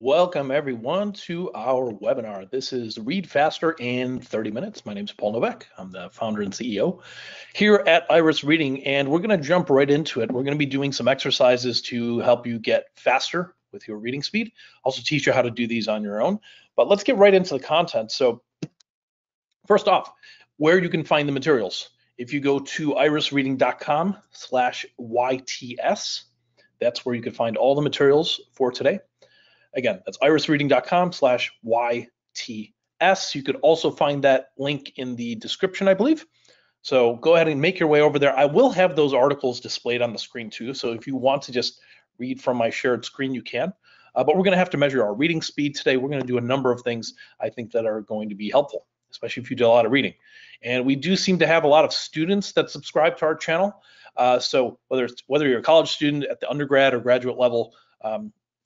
Welcome everyone to our webinar. This is Read Faster in 30 Minutes. My name is Paul Nowak. I'm the founder and CEO here at Iris Reading, and we're going to jump right into it. We're going to be doing some exercises to help you get faster with your reading speed. Also teach you how to do these on your own. But let's get right into the content. So first off, where you can find the materials. If you go to irisreading.com/YTS, that's where you can find all the materials for today. Again, that's irisreading.com/YTS. You could also find that link in the description, I believe. So go ahead and make your way over there. I will have those articles displayed on the screen too. So if you want to just read from my shared screen, you can. But we're going to have to measure our reading speed today. We're going to do a number of things I think that are going to be helpful, especially if you do a lot of reading. And we do seem to have a lot of students that subscribe to our channel. So whether you're a college student at the undergrad or graduate level,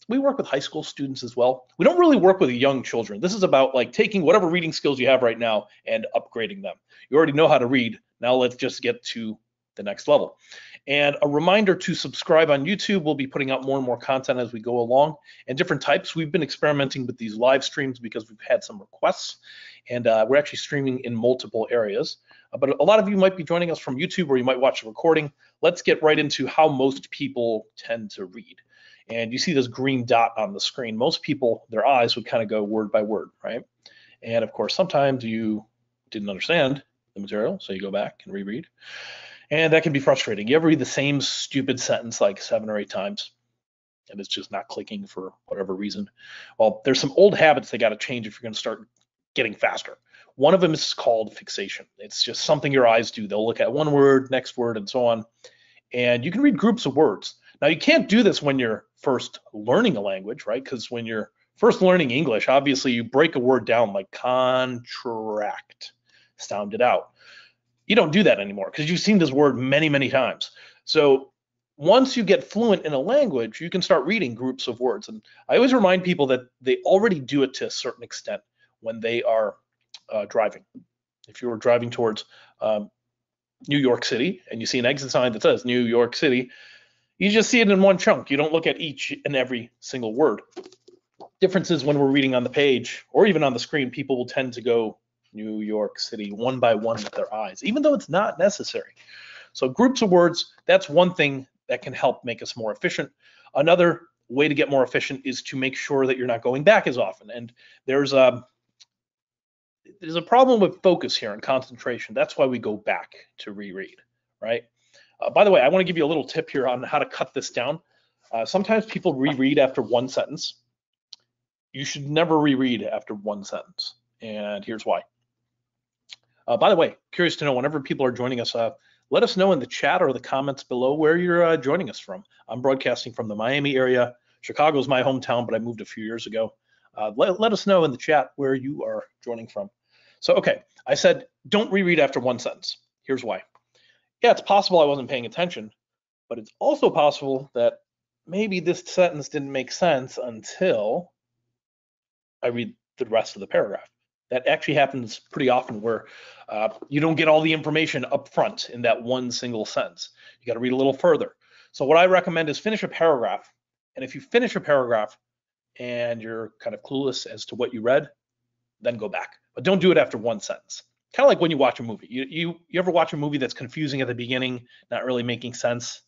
we work with high school students as well. We don't really work with young children. This is about like taking whatever reading skills you have right now and upgrading them. You already know how to read. Now let's just get to the next level. And a reminder to subscribe on YouTube. We'll be putting out more and more content as we go along, and different types. We've been experimenting with these live streams because we've had some requests, and we're actually streaming in multiple areas. But a lot of you might be joining us from YouTube, or you might watch the recording. Let's get right into how most people tend to read. And you see this green dot on the screen. Most people, their eyes would kind of go word by word, right? And of course, sometimes you didn't understand the material, so you go back and reread. And that can be frustrating. You ever read the same stupid sentence like 7 or 8 times, and it's just not clicking for whatever reason? Well, there's some old habits they got to change if you're going to start getting faster. One of them is called fixation. It's just something your eyes do. They'll look at one word, next word, and so on. And you can read groups of words. Now, you can't do this when you're first learning a language, right? Because when you're first learning English, obviously you break a word down like contract, sound it out. You don't do that anymore because you've seen this word many, many times. So once you get fluent in a language, you can start reading groups of words. And I always remind people that they already do it to a certain extent when they are driving. If you were driving towards New York City and you see an exit sign that says New York City, you just see it in one chunk. You don't look at each and every single word. Difference is when we're reading on the page or even on the screen, people will tend to go New York City one by one with their eyes, even though it's not necessary. So groups of words, that's one thing that can help make us more efficient. Another way to get more efficient is to make sure that you're not going back as often. And there's a problem with focus here and concentration. That's why we go back to reread, right? By the way, I want to give you a little tip here on how to cut this down. Sometimes people reread after one sentence. You should never reread after one sentence, and here's why. By the way, curious to know, whenever people are joining us, let us know in the chat or the comments below where you're joining us from. I'm broadcasting from the Miami area. Chicago's my hometown, but I moved a few years ago. Let us know in the chat where you are joining from. So, okay, I said don't reread after one sentence. Here's why. Yeah, it's possible I wasn't paying attention, but it's also possible that maybe this sentence didn't make sense until I read the rest of the paragraph. That actually happens pretty often where you don't get all the information up front in that one single sentence. You got to read a little further. So what I recommend is finish a paragraph. And if you finish a paragraph and you're kind of clueless as to what you read, then go back. But don't do it after one sentence. Kind of like when you watch a movie. You ever watch a movie that's confusing at the beginning, not really making sense?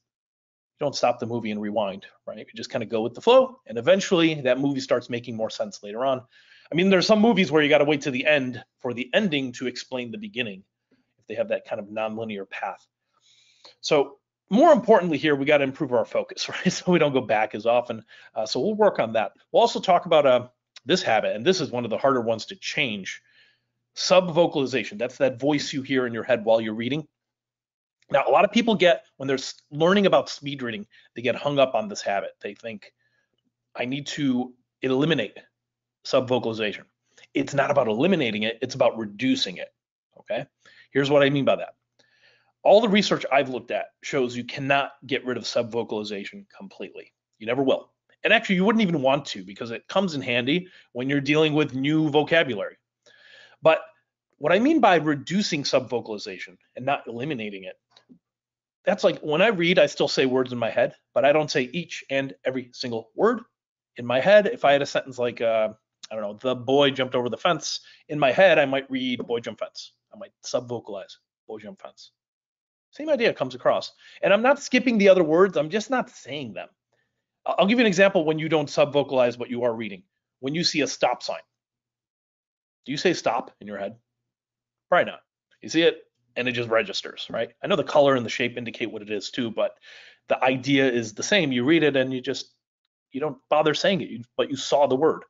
You don't stop the movie and rewind, right? You just kind of go with the flow, and eventually that movie starts making more sense later on. I mean, there's some movies where you got to wait to the end for the ending to explain the beginning, if they have that kind of nonlinear path. So more importantly here, we got to improve our focus, right? So we don't go back as often. So we'll work on that. We'll also talk about this habit, and this is one of the harder ones to change. Subvocalization. That's that voice you hear in your head while you're reading. Now, a lot of people when they're learning about speed reading, they get hung up on this habit. They think, I need to eliminate subvocalization. It's not about eliminating it, it's about reducing it, okay? Here's what I mean by that. All the research I've looked at shows you cannot get rid of subvocalization completely. You never will. And actually, you wouldn't even want to, because it comes in handy when you're dealing with new vocabulary. But what I mean by reducing subvocalization and not eliminating it, that's like when I read, I still say words in my head, but I don't say each and every single word. In my head, if I had a sentence like, I don't know, the boy jumped over the fence, in my head, I might read boy jump fence. I might sub-vocalize boy jump fence. Same idea comes across. And I'm not skipping the other words, I'm just not saying them. I'll give you an example when you don't sub-vocalize what you are reading. When you see a stop sign, do you say stop in your head? Probably not. You see it and it just registers, right? I know the color and the shape indicate what it is too, but the idea is the same. You read it and you don't bother saying it, but you saw the word.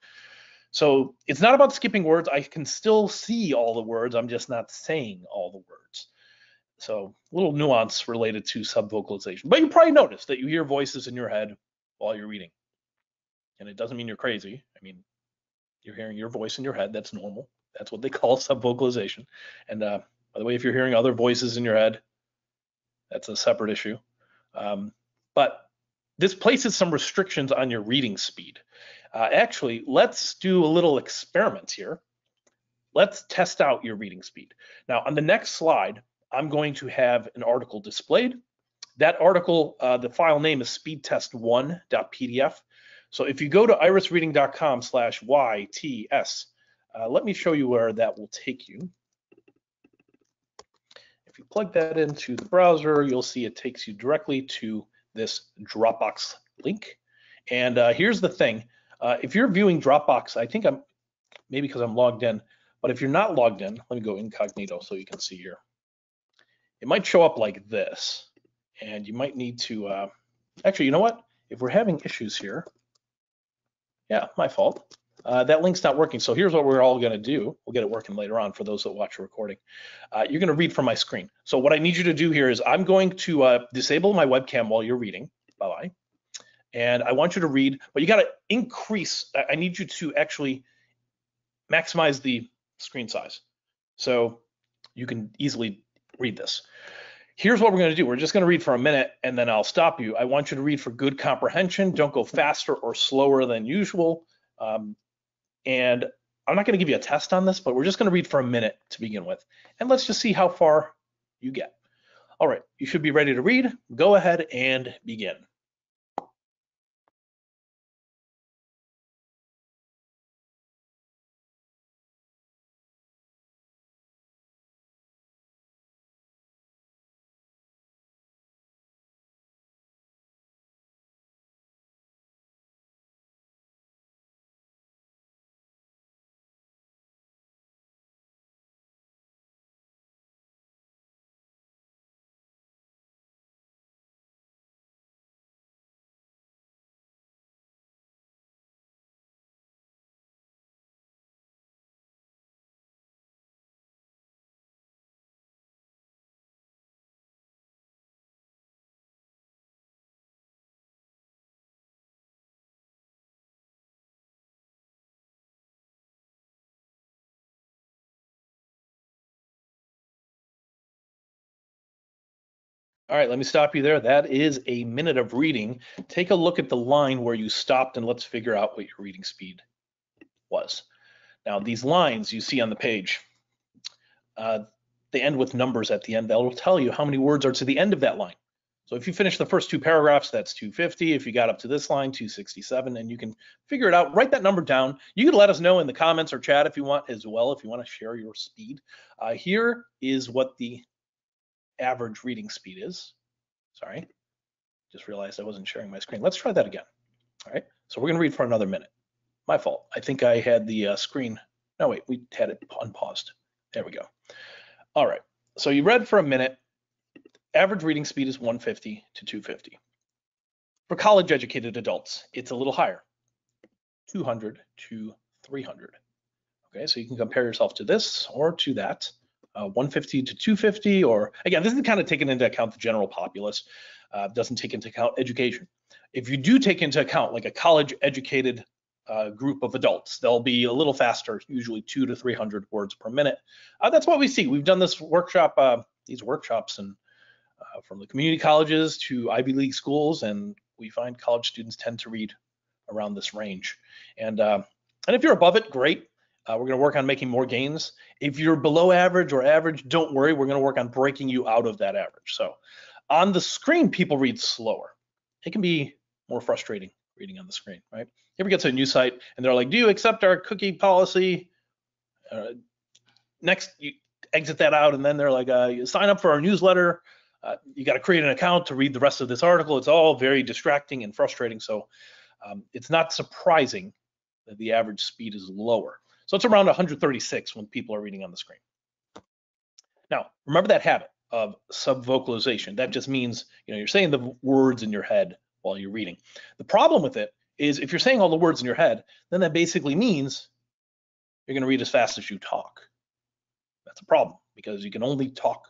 So it's not about skipping words. I can still see all the words. I'm just not saying all the words. So a little nuance related to sub-vocalization. But you probably noticed that you hear voices in your head while you're reading. And it doesn't mean you're crazy. I mean, you're hearing your voice in your head. That's normal. That's what they call sub-vocalization. And by the way, if you're hearing other voices in your head, that's a separate issue. But this places some restrictions on your reading speed. Actually, let's do a little experiment here. Let's test out your reading speed. Now, on the next slide, I'm going to have an article displayed. That article, the file name is speedtest1.pdf. So if you go to irisreading.com/YTS, let me show you where that will take you. If you plug that into the browser, you'll see it takes you directly to this Dropbox link. And here's the thing. If you're viewing Dropbox, I think maybe because I'm logged in, but if you're not logged in, let me go incognito so you can see here. It might show up like this, and you might need to, actually, you know what? If we're having issues here, yeah, my fault. That link's not working. So here's what we're all gonna do. We'll get it working later on for those that watch the recording. You're gonna read from my screen. So what I need you to do here is I'm going to disable my webcam while you're reading. Bye-bye. And I want you to read, but you gotta increase, I need you to actually maximize the screen size. So you can easily read this. Here's what we're gonna do. We're just gonna read for a minute and then I'll stop you. I want you to read for good comprehension. Don't go faster or slower than usual. And I'm not gonna give you a test on this, but we're just gonna read for a minute to begin with. And let's just see how far you get. All right, you should be ready to read. Go ahead and begin. All right, let me stop you there. That is a minute of reading. Take a look at the line where you stopped and let's figure out what your reading speed was. Now, these lines you see on the page, they end with numbers at the end. That will tell you how many words are to the end of that line. So if you finish the first two paragraphs, that's 250. If you got up to this line, 267, and you can figure it out. Write that number down. You can let us know in the comments or chat if you want as well, if you want to share your speed. Here is what the average reading speed is. Sorry, just realized I wasn't sharing my screen. Let's try that again. All right, so we're gonna read for another minute. My fault. I think I had the screen. No, wait, we had it unpaused. There we go. All right, so you read for a minute. Average reading speed is 150 to 250. For college educated adults, it's a little higher, 200 to 300. Okay, so you can compare yourself to this or to that. 150 to 250, or again, this is kind of taking into account the general populace, doesn't take into account education. If you do take into account like a college educated group of adults, they'll be a little faster, usually 200 to 300 words per minute. That's what we see. We've done this workshop, these workshops, and from the community colleges to Ivy League schools, and we find college students tend to read around this range. And if you're above it, great. We're going to work on making more gains. If you're below average or average, don't worry. We're going to work on breaking you out of that average. So on the screen, people read slower. It can be more frustrating reading on the screen, right? You ever get to a new site and they're like, do you accept our cookie policy? Next, you exit that out, and then they're like, you sign up for our newsletter. You got to create an account to read the rest of this article. It's all very distracting and frustrating. So it's not surprising that the average speed is lower. So it's around 136 when people are reading on the screen. Now, remember that habit of subvocalization. That just means, you're saying the words in your head while you're reading. The problem with it is if you're saying all the words in your head, then that basically means you're going to read as fast as you talk. That's a problem because you can only talk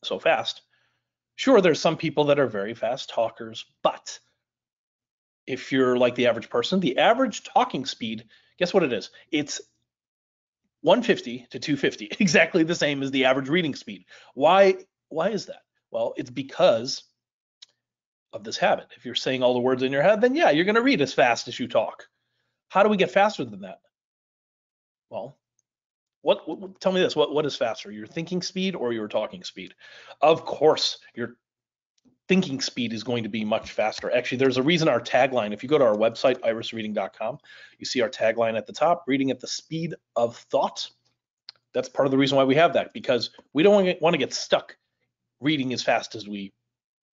so fast. Sure, there's some people that are very fast talkers, but if you're like the average person, the average talking speed, guess what it is? It's 150 to 250, exactly the same as the average reading speed. Why is that? Well, it's because of this habit. If you're saying all the words in your head, then yeah, you're going to read as fast as you talk. How do we get faster than that? Well, tell me this, what is faster, your thinking speed or your talking speed? Of course, your thinking speed is going to be much faster. Actually, there's a reason our tagline, if you go to our website, irisreading.com, you see our tagline at the top, reading at the speed of thought. That's part of the reason why we have that, because we don't want to get stuck reading as fast as we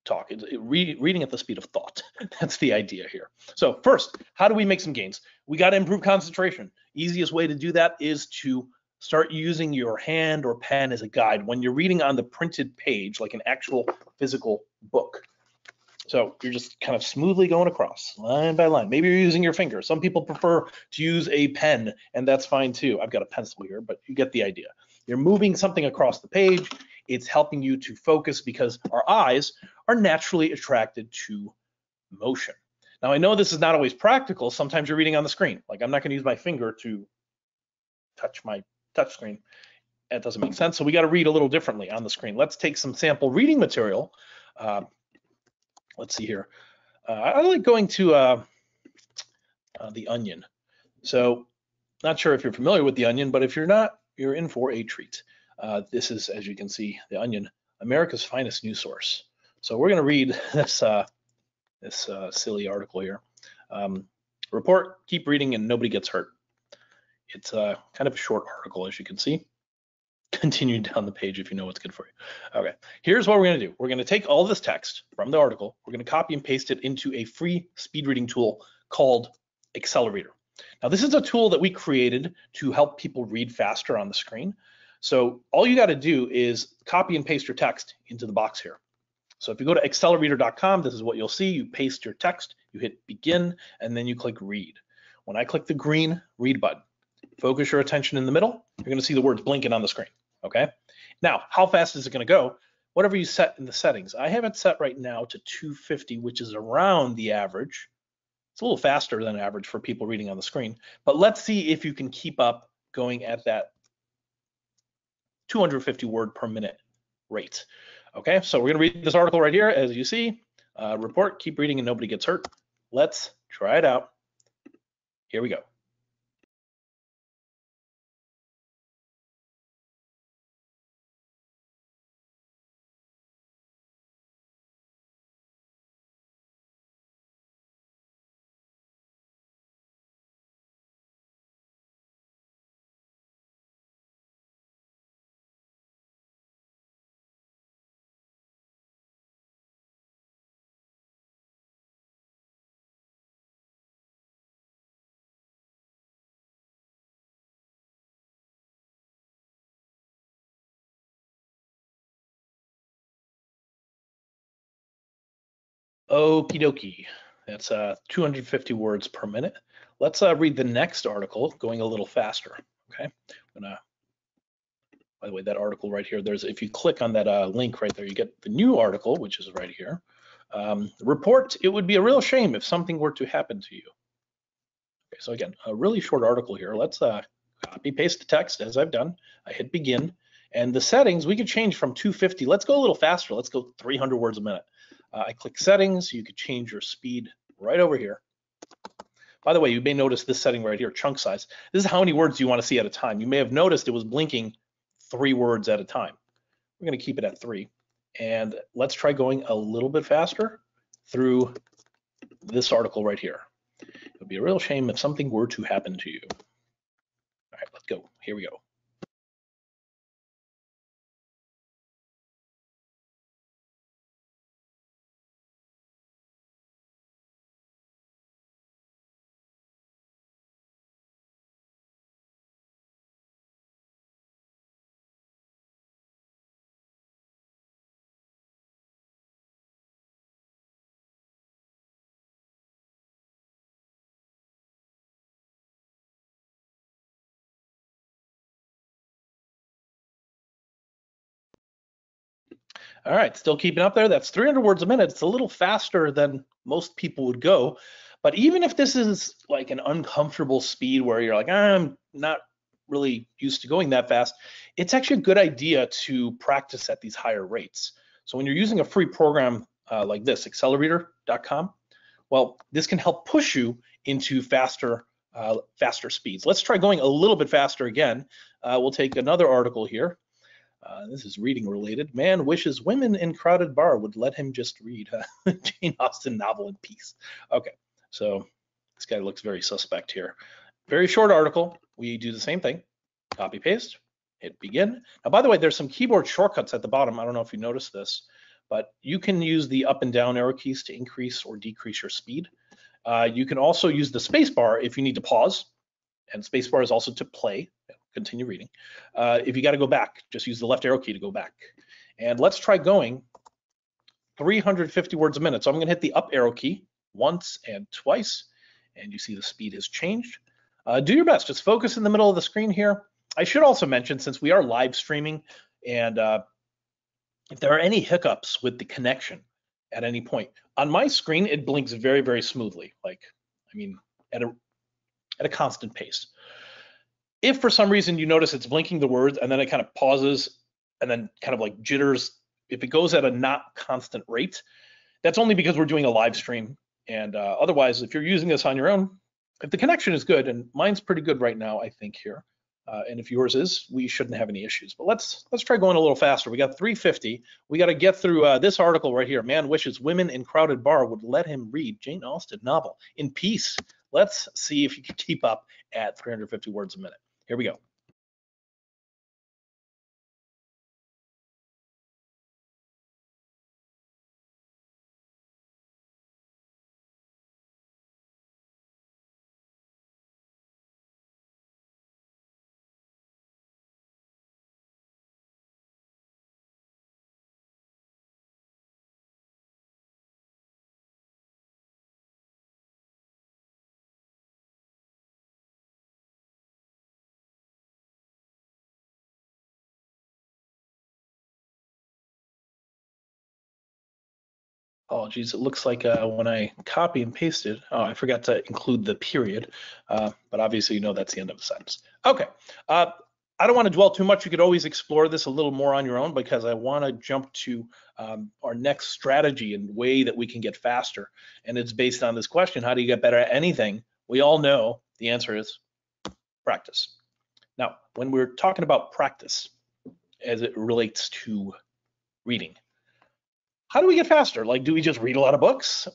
talk. Reading at the speed of thought. That's the idea here. So first, how do we make some gains? We got to improve concentration. Easiest way to do that is to start using your hand or pen as a guide when you're reading on the printed page, like an actual physical book. So you're just kind of smoothly going across line by line. Maybe you're using your finger. Some people prefer to use a pen, and that's fine too. I've got a pencil here, but you get the idea. You're moving something across the page. It's helping you to focus because our eyes are naturally attracted to motion. Now, I know this is not always practical. Sometimes you're reading on the screen. Like, I'm not going to use my finger to touch my touch screen. That doesn't make sense. So we got to read a little differently on the screen. Let's take some sample reading material. Let's see here. I like going to the Onion. So not sure if you're familiar with the Onion, but if you're not, you're in for a treat. This is, as you can see, the Onion, America's finest news source. So we're going to read this silly article here. Report, keep reading, and nobody gets hurt. It's kind of a short article, as you can see. Continue down the page if you know what's good for you. Okay, here's what we're going to do. We're going to take all this text from the article. We're going to copy and paste it into a free speed reading tool called Accelerator. Now, this is a tool that we created to help people read faster on the screen. So all you got to do is copy and paste your text into the box here. So if you go to accelerator.com, this is what you'll see. You paste your text, you hit begin, and then you click read. When I click the green read button, focus your attention in the middle, you're going to see the words blinking on the screen. Okay. Now, how fast is it going to go? Whatever you set in the settings. I have it set right now to 250, which is around the average. It's a little faster than average for people reading on the screen, but let's see if you can keep up going at that 250 word per minute rate. Okay, so we're going to read this article right here. As you see, report, keep reading, and nobody gets hurt. Let's try it out. Here we go. Okie dokie. That's 250 words per minute. Let's read the next article, going a little faster. Okay. By the way, that article right here, if you click on that link right there, you get the new article, which is right here. Report, it would be a real shame if something were to happen to you. Okay, so again, a really short article here. Let's copy paste the text as I've done. I hit begin, and the settings we could change from 250. Let's go a little faster. Let's go 300 words a minute. I click settings. You could change your speed right over here. By the way, you may notice this setting right here, chunk size. This is how many words you want to see at a time. You may have noticed it was blinking 3 words at a time. We're going to keep it at 3. And let's try going a little bit faster through this article right here. be a real shame if something were to happen to you. All right, let's go. Here we go. All right, still keeping up there. That's 300 words a minute. It's a little faster than most people would go. But even if this is like an uncomfortable speed where you're like, I'm not really used to going that fast, it's actually a good idea to practice at these higher rates. So when you're using a free program like this, accelerator.com, well, this can help push you into faster speeds. Let's try going a little bit faster again. We'll take another article here. This is reading related. Man wishes women in crowded bar would let him just read Jane Austen novel in peace. Okay, so this guy looks very suspect here. Very short article. We do the same thing. Copy paste, hit begin. Now, by the way, there's some keyboard shortcuts at the bottom. I don't know if you noticed this, but you can use the up and down arrow keys to increase or decrease your speed. You can also use the space bar if you need to pause, and space bar is also to play. Continue reading. If you got to go back, just use the left arrow key to go back. And let's try going 350 words a minute. So I'm going to hit the up arrow key once and twice, and you see the speed has changed. Do your best. Just focus in the middle of the screen here. I should also mention, since we are live streaming, and if there are any hiccups with the connection at any point, on my screen, it blinks very, very smoothly. Like, I mean, at a constant pace. If for some reason you notice it's blinking the words and then it kind of pauses and then kind of like jitters, if it goes at a not constant rate, that's only because we're doing a live stream. And otherwise, if you're using this on your own, if the connection is good, and mine's pretty good right now, I think here, and if yours is, we shouldn't have any issues. But let's try going a little faster. We got 350. We got to get through this article right here. Man wishes women in crowded bar would let him read Jane Austen novel in peace. Let's see if you can keep up at 350 words a minute. Here we go. Oh, geez, it looks like when I copy and pasted, oh, I forgot to include the period, but obviously you know that's the end of the sentence. Okay, I don't want to dwell too much. You could always explore this a little more on your own because I want to jump to our next strategy and way that we can get faster. And it's based on this question, how do you get better at anything? We all know the answer is practice. Now, when we're talking about practice as it relates to reading, how do we get faster? Like, do we just read a lot of books?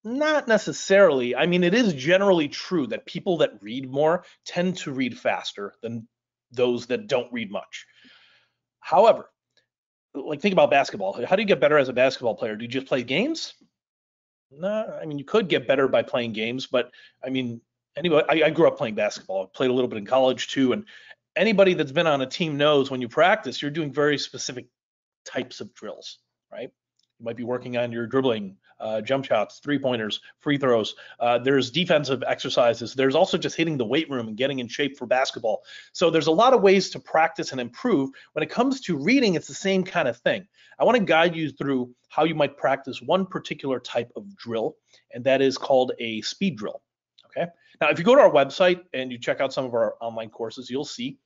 Not necessarily. I mean, it is generally true that people that read more tend to read faster than those that don't read much. However, like think about basketball. How do you get better as a basketball player? Do you just play games? No, I mean, you could get better by playing games, but I mean, anyway, I grew up playing basketball. I played a little bit in college too, and anybody that's been on a team knows when you practice, you're doing very specific types of drills, right? You might be working on your dribbling, jump shots, three-pointers, free throws. There's defensive exercises. There's also just hitting the weight room and getting in shape for basketball. So there's a lot of ways to practice and improve. When it comes to reading, it's the same kind of thing. I want to guide you through how you might practice one particular type of drill, and that is called a speed drill. Okay. Now, if you go to our website and you check out some of our online courses, you'll see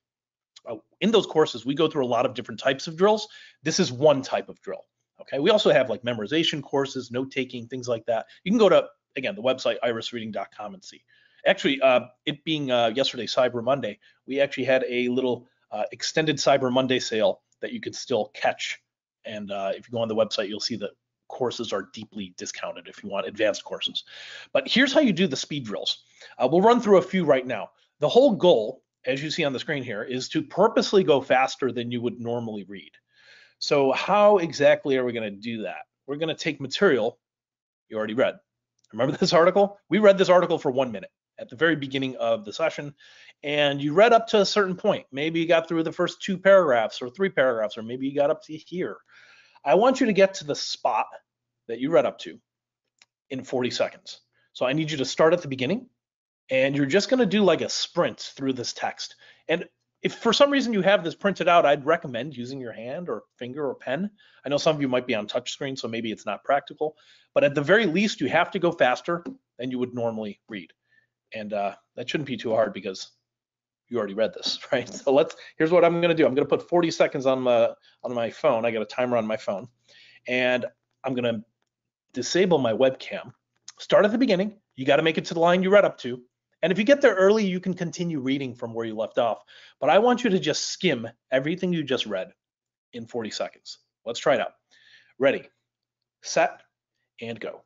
in those courses, we go through a lot of different types of drills. This is one type of drill. Okay, we also have like memorization courses, note-taking, things like that. You can go to, again, the website, irisreading.com and see. Actually, it being yesterday, Cyber Monday, we actually had a little extended Cyber Monday sale that you could still catch. And if you go on the website, you'll see the courses are deeply discounted if you want advanced courses. But here's how you do the speed drills. We'll run through a few right now. The whole goal, as you see on the screen here, is to purposely go faster than you would normally read. So how exactly are we going to do that? We're going to take material you already read. Remember this article? We read this article for 1 minute at the very beginning of the session, and you read up to a certain point. Maybe you got through the first 2 paragraphs or 3 paragraphs, or maybe you got up to here. I want you to get to the spot that you read up to in 40 seconds. So I need you to start at the beginning, and you're just going to do like a sprint through this text. And if for some reason you have this printed out, I'd recommend using your hand or finger or pen. I know some of you might be on touch screen, so maybe it's not practical, but at the very least, you have to go faster than you would normally read. And that shouldn't be too hard because you already read this, right? So here's what I'm gonna do. I'm gonna put 40 seconds on my phone. I got a timer on my phone, and I'm gonna disable my webcam. Start at the beginning. You gotta make it to the line you read up to. And if you get there early, you can continue reading from where you left off. But I want you to just skim everything you just read in 40 seconds. Let's try it out. Ready, set, and go.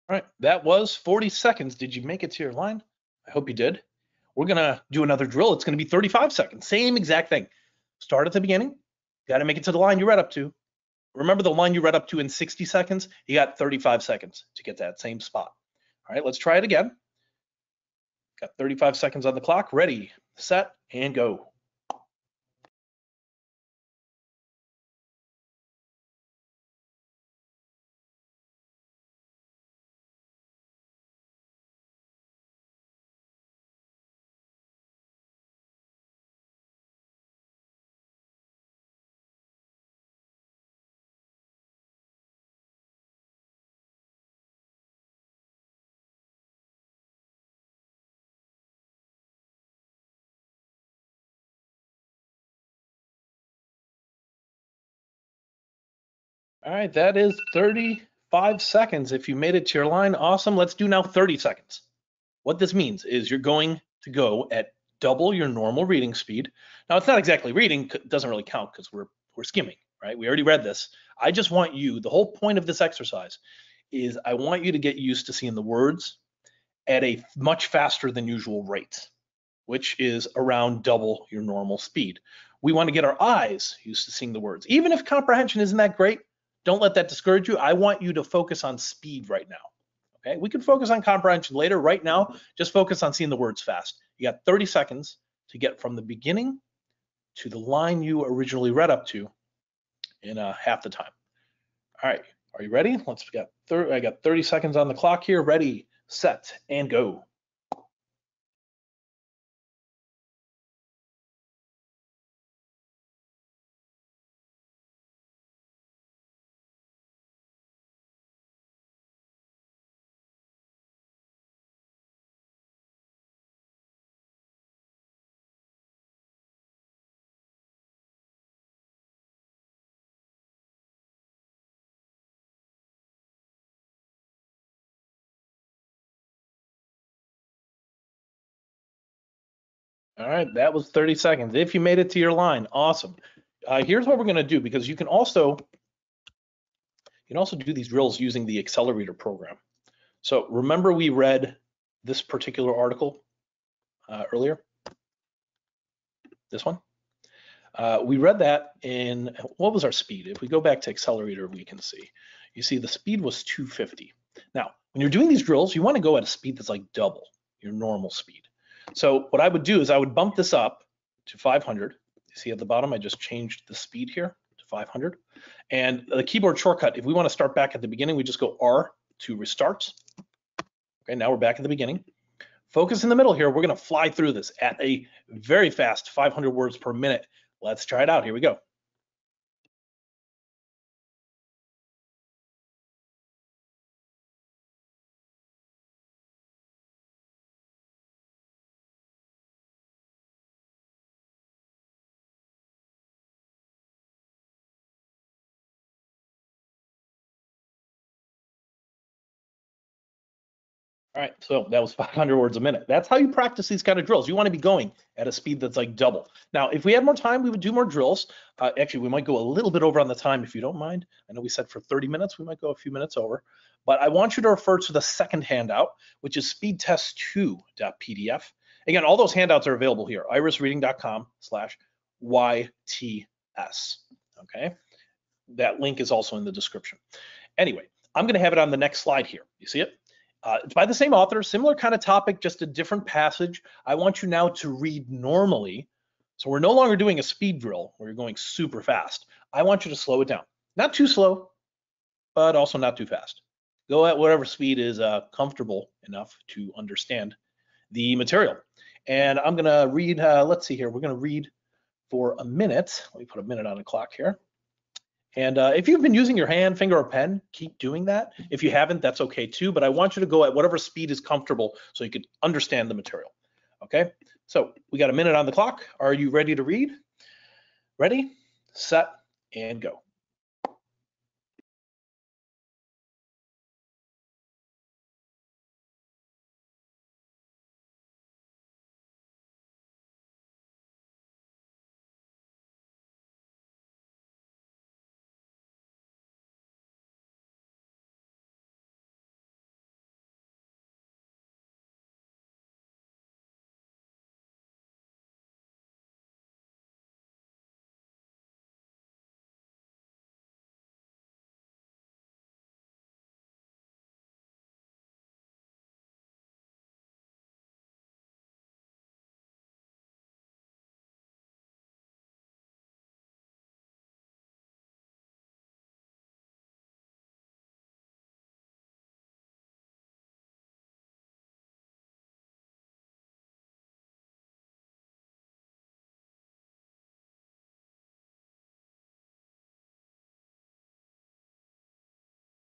All right, that was 40 seconds. Did you make it to your line? I hope you did. We're gonna do another drill. It's gonna be 35 seconds, same exact thing. Start at the beginning, gotta make it to the line you read up to. Remember the line you read up to in 60 seconds? You got 35 seconds to get to that same spot. All right, let's try it again. Got 35 seconds on the clock. Ready, set, and go. All right, that is 35 seconds. If you made it to your line, awesome. Let's do now 30 seconds. What this means is you're going to go at double your normal reading speed. Now, it's not exactly reading, it doesn't really count because we're skimming, right? We already read this. I just want you, the whole point of this exercise is I want you to get used to seeing the words at a much faster than usual rate, which is around double your normal speed. We want to get our eyes used to seeing the words. Even if comprehension isn't that great, don't let that discourage you. I want you to focus on speed right now. Okay, we can focus on comprehension later. Right now, just focus on seeing the words fast. You got 30 seconds to get from the beginning to the line you originally read up to in half the time. All right, are you ready? I got 30 seconds on the clock here. Ready, set, and go. All right, that was 30 seconds. If you made it to your line, awesome. Here's what we're going to do, because you can also do these drills using the accelerator program. So remember we read this particular article earlier, this one. We read that in, what was our speed? If we go back to accelerator, we can see. You see the speed was 250. Now, when you're doing these drills, you want to go at a speed that's like double your normal speed. So what I would do is I would bump this up to 500. You see at the bottom, I just changed the speed here to 500. And the keyboard shortcut, if we want to start back at the beginning, we just go R to restart. Okay, now we're back at the beginning. Focus in the middle here. We're going to fly through this at a very fast 500 words per minute. Let's try it out. Here we go. All right, so that was 500 words a minute. That's how you practice these kind of drills. You want to be going at a speed that's like double. Now, if we had more time, we would do more drills. Actually, we might go a little bit over on the time if you don't mind. I know we said for 30 minutes, we might go a few minutes over. But I want you to refer to the second handout, which is speedtest2.pdf. Again, all those handouts are available here, irisreading.com/YTS. Okay, that link is also in the description. Anyway, I'm going to have it on the next slide here. You see it? It's by the same author, similar kind of topic, just a different passage. I want you now to read normally. So we're no longer doing a speed drill where you're going super fast. I want you to slow it down. Not too slow, but also not too fast. Go at whatever speed is comfortable enough to understand the material. And I'm going to read, let's see here. We're going to read for a minute. Let me put a minute on the clock here. And if you've been using your hand, finger, or pen, keep doing that. If you haven't, that's okay too, but I want you to go at whatever speed is comfortable so you can understand the material. Okay, so we got a minute on the clock. Are you ready to read? Ready, set, and go.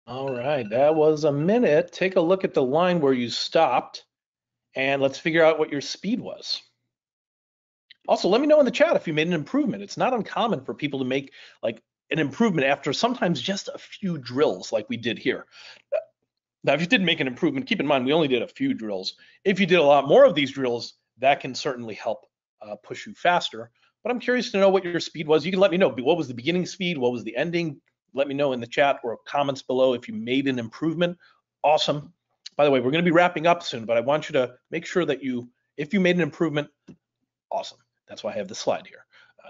All right, that was a minute. Take a look at the line where you stopped, and let's figure out what your speed was. Also, let me know in the chat if you made an improvement. It's not uncommon for people to make like an improvement after sometimes just a few drills like we did here. Now, if you did make an improvement, keep in mind, we only did a few drills. If you did a lot more of these drills, that can certainly help push you faster. But I'm curious to know what your speed was. You can let me know. What was the beginning speed? What was the ending? Let me know in the chat or comments below if you made an improvement. Awesome. By the way, we're going to be wrapping up soon, but I want you to make sure that if you made an improvement, awesome. That's why I have this slide here.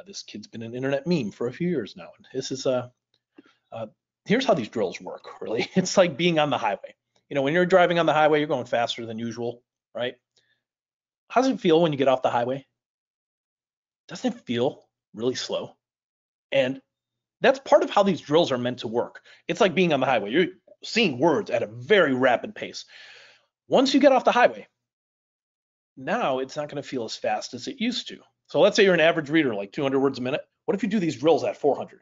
This kid's been an internet meme for a few years now. And this is here's how these drills work, really. It's like being on the highway. You know, when you're driving on the highway, you're going faster than usual, right? How does it feel when you get off the highway? Doesn't it feel really slow? And that's part of how these drills are meant to work. It's like being on the highway. You're seeing words at a very rapid pace. Once you get off the highway, now it's not going to feel as fast as it used to. So let's say you're an average reader, like 200 words a minute. What if you do these drills at 400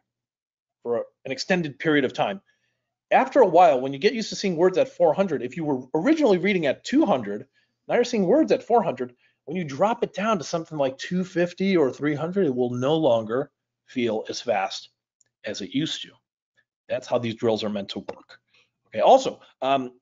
for an extended period of time? After a while, when you get used to seeing words at 400, if you were originally reading at 200, now you're seeing words at 400. When you drop it down to something like 250 or 300, it will no longer feel as fast as it used to. That's how these drills are meant to work. Okay. Also, got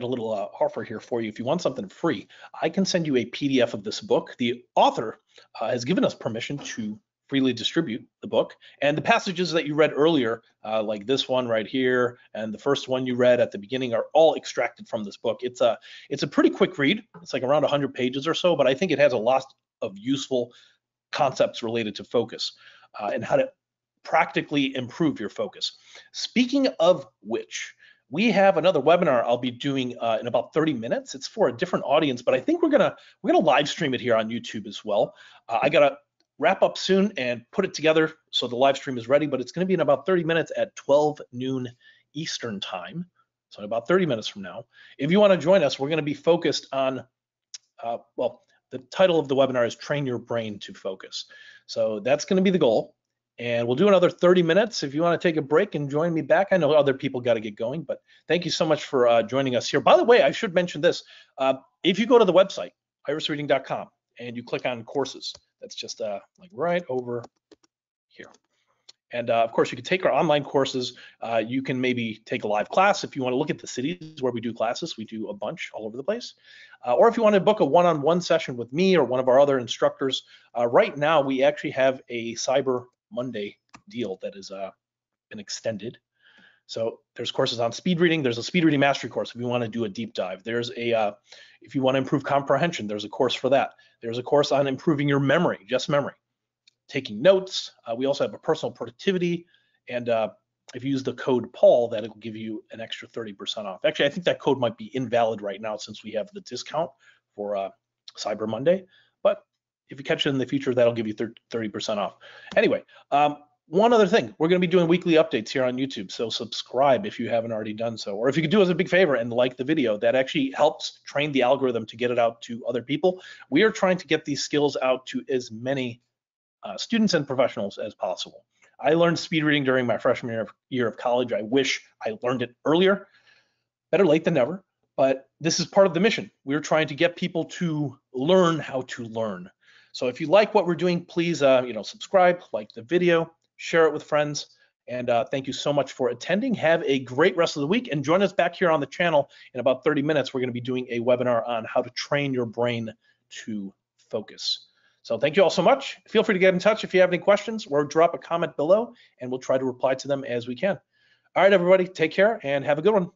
a little offer here for you. If you want something free, I can send you a PDF of this book. The author has given us permission to freely distribute the book, and the passages that you read earlier, like this one right here and the first one you read at the beginning, are all extracted from this book. It's a pretty quick read. It's like around 100 pages or so, but I think it has a lot of useful concepts related to focus and how to practically improve your focus. Speaking of which, we have another webinar I'll be doing in about 30 minutes. It's for a different audience, but I think we're gonna live stream it here on YouTube as well. I gotta wrap up soon and put it together so the live stream is ready, but it's gonna be in about 30 minutes at 12 noon Eastern time. so in about 30 minutes from now. If you want to join us, we're going to be focused on, well, the title of the webinar is Train Your Brain to Focus. So that's going to be the goal. And we'll do another 30 minutes. If you want to take a break and join me back, I know other people got to get going, but thank you so much for joining us here. By the way, I should mention this. If you go to the website, irisreading.com, and you click on courses, that's just like right over here. And of course, you can take our online courses. You can maybe take a live class if you want to look at the cities where we do classes. We do a bunch all over the place. Or if you want to book a one-on-one session with me or one of our other instructors, right now we actually have a Cyber Monday deal that has been extended. So there's courses on speed reading. There's a speed reading mastery course if you want to do a deep dive. There's a, if you want to improve comprehension, there's a course for that. There's a course on improving your memory, just memory. Taking notes. We also have a personal productivity, and if you use the code Paul, that will give you an extra 30% off. Actually, I think that code might be invalid right now since we have the discount for Cyber Monday, but if you catch it in the future, that'll give you 30% off. Anyway, one other thing, we're going to be doing weekly updates here on YouTube, so subscribe if you haven't already done so, or if you could do us a big favor and like the video, that actually helps train the algorithm to get it out to other people. We are trying to get these skills out to as many students and professionals as possible. I learned speed reading during my freshman year of college. I wish I learned it earlier. Better late than never, but this is part of the mission. We're trying to get people to learn how to learn. So if you like what we're doing, please subscribe, like the video, share it with friends, and thank you so much for attending. Have a great rest of the week, and join us back here on the channel in about 30 minutes. We're going to be doing a webinar on how to train your brain to focus. So thank you all so much. Feel free to get in touch if you have any questions, or drop a comment below, and we'll try to reply to them as we can. All right, everybody, take care and have a good one.